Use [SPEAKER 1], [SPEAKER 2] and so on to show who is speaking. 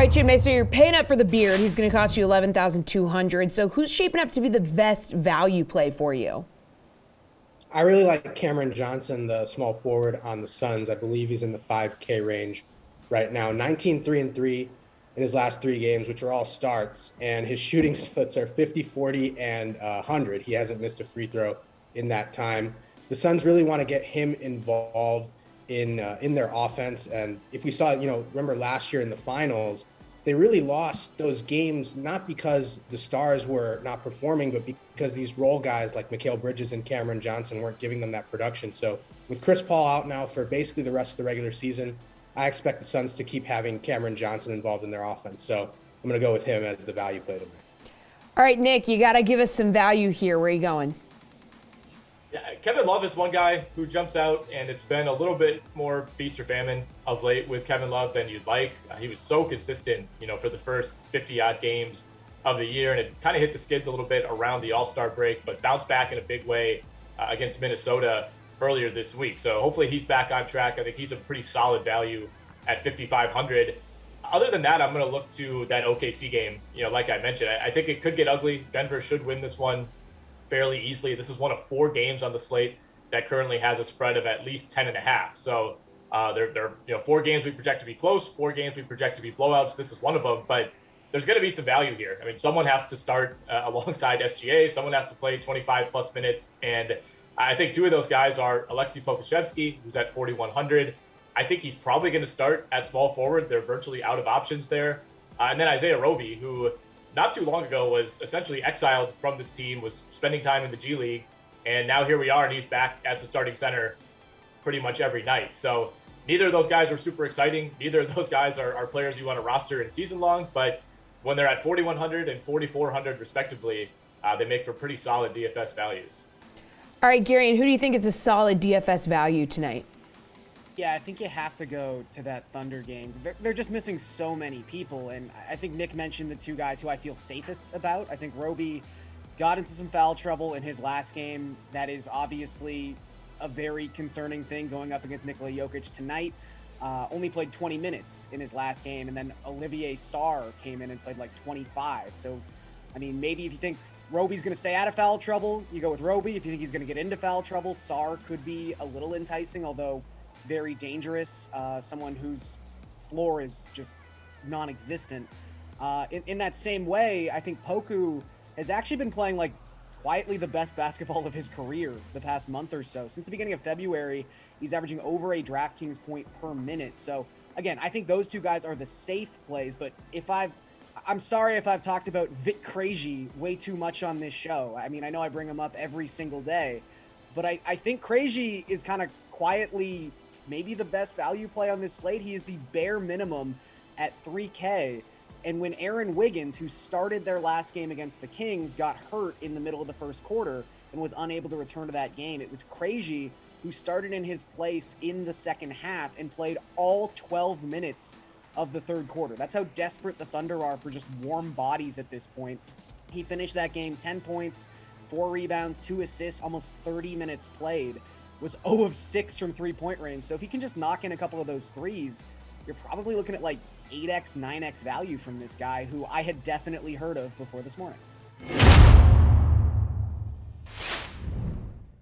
[SPEAKER 1] All right, Chinmay, so you're paying up for the beard. He's going to cost you $11,200. So who's shaping up to be the best value play for you?
[SPEAKER 2] I really like Cameron Johnson, the small forward on the Suns. I believe he's in the 5K range right now. 19-3-3 in his last 3 games, which are all starts. And his shooting splits are 50, 40, and 100. He hasn't missed a free throw in that time. The Suns really want to get him involved in their offense. And if we saw, remember last year in the finals, they really lost those games, not because the stars were not performing, but because these role guys like Mikal Bridges and Cameron Johnson weren't giving them that production. So with Chris Paul out now for basically the rest of the regular season, I expect the Suns to keep having Cameron Johnson involved in their offense. So I'm going to go with him as the value play tonight.
[SPEAKER 1] All right, Nick, you got to give us some value here. Where are you going?
[SPEAKER 3] Yeah, Kevin Love is one guy who jumps out, and it's been a little bit more feast or famine of late with Kevin Love than you'd like. He was so consistent, for the first 50-odd games of the year, and it kind of hit the skids a little bit around the All-Star break, but bounced back in a big way against Minnesota earlier this week. So hopefully he's back on track. I think he's a pretty solid value at 5,500. Other than that, I'm going to look to that OKC game. Like I mentioned, I think it could get ugly. Denver should win this one fairly easily. This is one of 4 games on the slate that currently has a spread of at least 10.5. So they're 4 games we project to be close, 4 games we project to be blowouts. This is one of them, but there's going to be some value here. I mean, someone has to start alongside SGA. Someone has to play 25 plus minutes. And I think 2 of those guys are Alexei Pokusevski, who's at 4,100. I think he's probably going to start at small forward. They're virtually out of options there. And then Isaiah Roby, who not too long ago was essentially exiled from this team, was spending time in the G League, and now here we are, and he's back as the starting center pretty much every night. So neither of those guys are super exciting. Neither of those guys are players you want to roster in season long, but when they're at 4,100 and 4,400 respectively, they make for pretty solid DFS values.
[SPEAKER 1] All right, Garion, who do you think is a solid DFS value tonight?
[SPEAKER 4] Yeah, I think you have to go to that Thunder game. They're just missing so many people, and I think Nick mentioned the 2 guys who I feel safest about. I think Roby got into some foul trouble in his last game. That is obviously a very concerning thing going up against Nikola Jokic tonight. Only played 20 minutes in his last game, and then Olivier Sarr came in and played like 25. So, I mean, maybe if you think Roby's going to stay out of foul trouble, you go with Roby. If you think he's going to get into foul trouble, Sarr could be a little enticing, although very dangerous, someone whose floor is just non-existent. In that same way, I think Poku has actually been playing like quietly the best basketball of his career the past month or so. Since the beginning of February, he's averaging over a DraftKings point per minute. So again, I think those 2 guys are the safe plays, but I'm sorry if I've talked about Vit Krejci way too much on this show. I mean, I know I bring him up every single day, but I think Krejci is kind of quietly maybe the best value play on this slate. He is the bare minimum at 3K. And when Aaron Wiggins, who started their last game against the Kings, got hurt in the middle of the first quarter and was unable to return to that game, it was Krejci who started in his place in the second half and played all 12 minutes of the third quarter. That's how desperate the Thunder are for just warm bodies at this point. He finished that game 10 points, 4 rebounds, 2 assists, almost 30 minutes played. Was 0 of 6 from 3-point range. So if he can just knock in a couple of those threes, you're probably looking at like 8x, 9x value from this guy who I had definitely heard of before this morning.